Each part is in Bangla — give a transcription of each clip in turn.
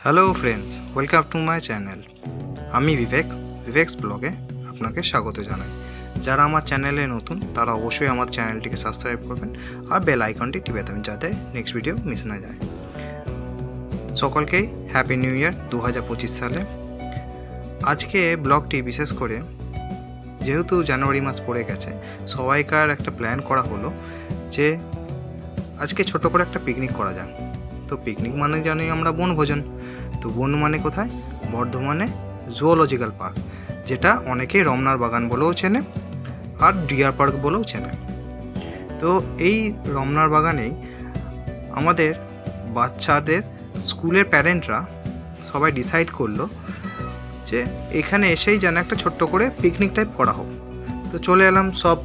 Hello friends, welcome to my channel. আমি বিবেক্স ব্লগে আপনাকে স্বাগত জানাই। যারা আমার চ্যানেলে নতুন তারা অবশ্যই আমার চ্যানেলটিকে সাবস্ক্রাইব করবেন আর বেল আইকনটি টিপে দেবেন যাতে নেক্সট ভিডিও মিস না যায়। সকলকেই হ্যাপি নিউ ইয়ার 2025 সালে। আজকে ব্লগটি বিশেষ করে যেহেতু জানুয়ারি মাস পড়ে গেছে, সবাইকার একটা প্ল্যান করা হলো যে আজকে ছোট করে একটা পিকনিক করা যায়। তো পিকনিক মানে জানি আমরা বনভোজন। তো বন মানে কোথায়? বর্ধমানে জুওলজিক্যাল পার্ক, যেটা অনেকেই রমনার বাগান বলেও চেনে আর ডিয়ার পার্ক বলেও চেনে। তো এই রমনার বাগানেই আমাদের বাচ্চাদের স্কুলের প্যারেন্টরা সবাই ডিসাইড করলো যে এখানে এসেই যেন একটা ছোট্ট করে পিকনিক টাইপ করা হোক। তো চলে এলাম সব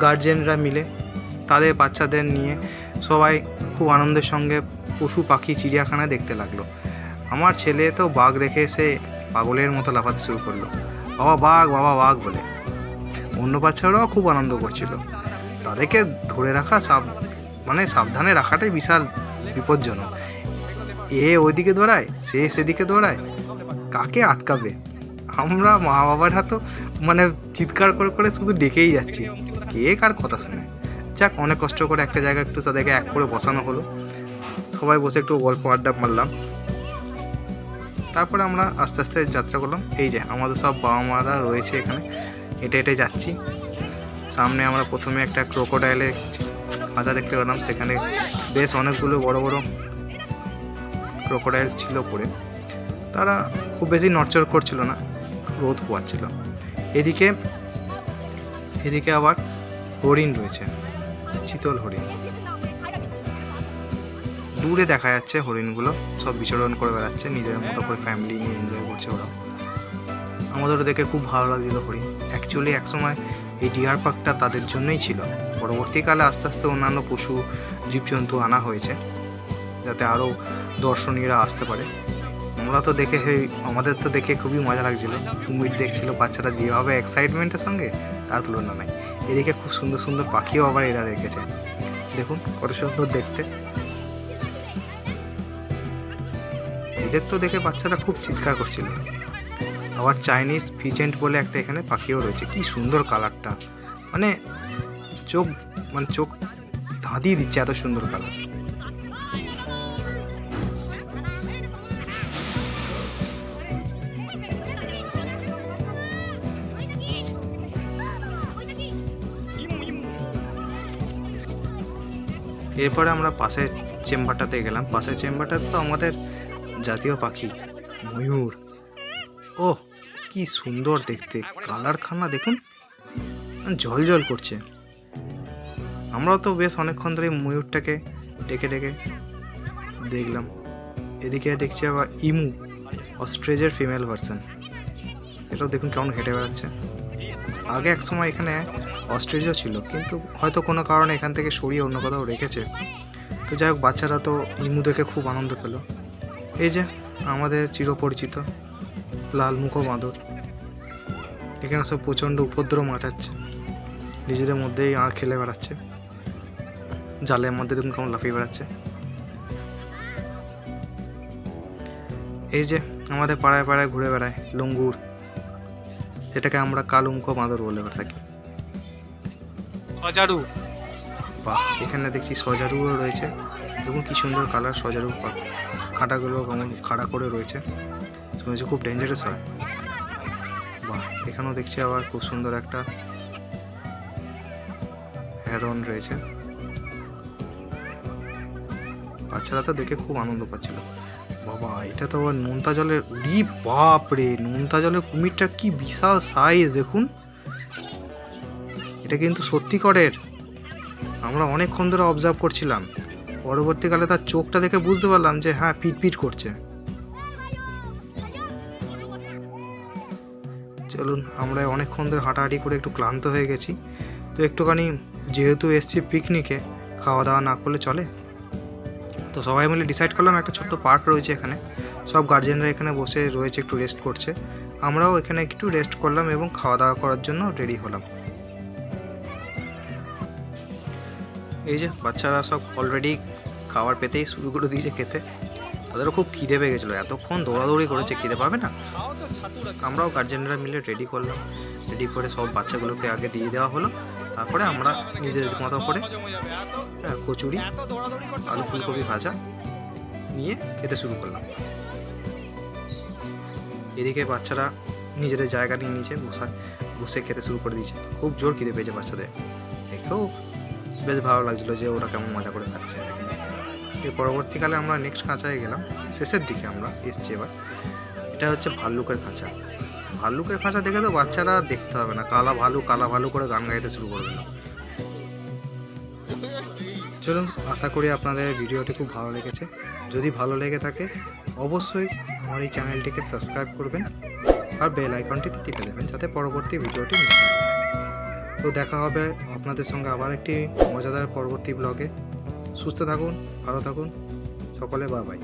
গার্জেনরা মিলে, তাদের বাচ্চাদের নিয়ে সবাই খুব আনন্দের সঙ্গে পশু পাখি চিড়িয়াখানা দেখতে লাগলো। আমার ছেলে তো বাঘ দেখে এসে পাগলের মতো লাফাতে শুরু করলো, বাবা বাঘ বলে। অন্য বাচ্চারাও খুব আনন্দ করছিল। তাদেরকে ধরে রাখা সাবধানে রাখাটাই বিশাল বিপজ্জনক। ওইদিকে দৌড়ায়, সে সেদিকে দৌড়ায়, কাকে আটকাবে? আমরা মা বাবারা তো চিৎকার করে করে শুধু ডেকেই যাচ্ছি, কে কার কথা শুনে। যাক, অনেক কষ্ট করে একটা জায়গায় একটু তাদেরকে এক করে বসানো হলো, সবাই বসে একটু গল্প আড্ডা মারলাম। তারপরে আমরা আস্তে আস্তে যাত্রা করলাম। এই যে আমাদের সব বাবা মারা রয়েছে এখানে, হেঁটে যাচ্ছি। সামনে আমরা প্রথমে একটা ক্রোকোডাইলের খাঁচা দেখতে পেলাম, সেখানে বেশ অনেকগুলো বড় বড় ক্রোকোডাইল ছিল পড়ে। তারা খুব বেশি নড়চড় করছিল না, রোদ পোয়াচ্ছিল। এদিকে আবার হরিণ রয়েছে, চিতল হরিণ। দূরে দেখা যাচ্ছে হরিণগুলো সব বিচরণ করে বেড়াচ্ছে, নিজের মতো করে ফ্যামিলি নিয়ে এনজয় করছে ওরা। আমাদেরও দেখে খুব ভালো লাগছিল হরিণ। অ্যাকচুয়ালি একসময় এই ডিয়ার পার্কটা তাদের জন্যই ছিল। পরবর্তীকালে আস্তে আস্তে অন্যান্য পশু জীবজন্তু আনা হয়েছে যাতে আরও দর্শনীয়রা আসতে পারে। আমাদের তো দেখে খুবই মজা লাগছিল। কুমির দেখছিল বাচ্চারা যেভাবে এক্সাইটমেন্টের সঙ্গে, তার তুলনা নাই। এদিকে খুব সুন্দর সুন্দর পাখিও আবার এরা রেখেছে, দেখুন কত সুন্দর দেখতে। এদের তো দেখে বাচ্চারা খুব চিৎকার করছিল। আবার চাইনিজ ফিজেন্ট বলে একটা এখানে পাখিও রয়েছে, কি সুন্দর কালারটা, চোখ ধাঁধিয়ে দিচ্ছে, এত সুন্দর কালার। এরপরে আমরা পাশের চেম্বারটাতে গেলাম। পাশের চেম্বারটা তো আমাদের জাতীয় পাখি ময়ূর। ওহ, কি সুন্দর দেখতে, কালারখানা দেখুন, ঝলঝল করছে। আমরাও তো বেশ অনেকক্ষণ ধরে ময়ূরটাকে ডেকে দেখলাম। এদিকে দেখছি আবার ইমু, অস্ট্রেজের ফিমেল ভার্সন। এটাও দেখুন কেমন হেঁটে বেড়াচ্ছে। আগে এক সময় এখানে অস্ট্রেজও ছিল, কিন্তু হয়তো কোনো কারণে এখান থেকে সরিয়ে অন্য কোথাও রেখেছে। তো যাই হোক, বাচ্চারা তো ইমু দেখে খুব আনন্দ পেল। এই যে আমাদের চিরপরিচিত লাল মুখো বাঁদর, এখানে সব প্রচণ্ড উপদ্রব মাচাচ্ছে, নিজেদের মধ্যেই খেলে বেড়াচ্ছে, জালের মধ্যে দেখুন কেমন লাফিয়ে বেড়াচ্ছে। এই যে আমাদের পাড়ায় পাড়ায় ঘুরে বেড়ায় লঙ্গুর, যেটাকে আমরা কালুমুখো বাঁদর বলে থাকি। সজারু, বাহ, এখানে দেখছি সজারুও রয়েছে। দেখুন কি সুন্দর কালার সজারু, কাঁটাগুলো কেমন খাড়া করে রয়েছে, শুনেছি খুব ডেঞ্জারাস হয়। বাহ, এখানেও দেখছি আবার খুব সুন্দর একটা হেরন রয়েছে। বাচ্চারা তো দেখে খুব আনন্দ পাচ্ছিল। বাবা, এটা তো আবার নোনতা জলের, উড়ি বাপ রে, নোনতা জলের কুমিরটা কি বিশাল সাইজ দেখুন। এটা কিন্তু সত্যিকারের, আমরা অনেকক্ষণ ধরে অবজার্ভ করছিলাম। পরবর্তীকালে তার চোখটা দেখে বুঝতে পারলাম যে হ্যাঁ, পিট করছে। চলুন, আমরা অনেকক্ষণ ধরে হাঁটাহাঁটি করে একটু ক্লান্ত হয়ে গেছি, তো একটুখানি যেহেতু এসছি পিকনিকে, খাওয়া দাওয়া না করলে চলে। তো সবাই মিলে ডিসাইড করলাম একটা ছোট্ট পার্ক রয়েছে এখানে, সব গার্জেনরা এখানে বসে রয়েছে, একটু রেস্ট করছে। আমরাও এখানে একটু রেস্ট করলাম এবং খাওয়া দাওয়া করার জন্য রেডি হলাম। এই যে বাচ্চারা সব অলরেডি খাবার পেতেই শুরু করে দিয়েছে খেতে। তাদেরও খুব খিদে পেয়ে গেছিলো, এতক্ষণ দৌড়াদৌড়ি করেছে, খিদে পাবে না। আমরাও গার্জেনরা মিলে রেডি করলাম, রেডি করে সব বাচ্চাগুলোকে আগে দিয়ে দেওয়া হলো। তারপরে আমরা নিজেদের মতো করে কচুরি, আলু ফুলকপি ভাজা নিয়ে খেতে শুরু করলাম। এদিকে বাচ্চারা নিজেদের জায়গা নিয়ে নিচে বসে খেতে শুরু করে দিয়েছে। খুব জোর খিদে পেয়েছে বাচ্চাদের, দেখেও বেশ ভালো লাগছিলো যে ওরা কেমন মজা করে খাচ্ছে। এর পরবর্তীকালে আমরা নেক্সট খাঁচায় গেলাম, শেষের দিকে আমরা এসছি এবার। এটা হচ্ছে ভাল্লুকের খাঁচা। ভাল্লুকের খাঁচা দেখে তো বাচ্চারা দেখতে হবে না, কালা ভালু করে গান গাইতে শুরু করে দিল। চলুন, আশা করি আপনাদের ভিডিওটি খুব ভালো লেগেছে। যদি ভালো লেগে থাকে অবশ্যই আমার এই চ্যানেলটিকে সাবস্ক্রাইব করবেন আর বেল আইকনটিতে টিপে দেবেন যাতে পরবর্তী ভিডিওটি মিস না হয়। তো দেখা হবে আপনাদের সঙ্গে আবার একটি মজাদার পরবর্তী ব্লগে। সুস্থ থাকুন, ভালো থাকুন সকলে, বাই বাই।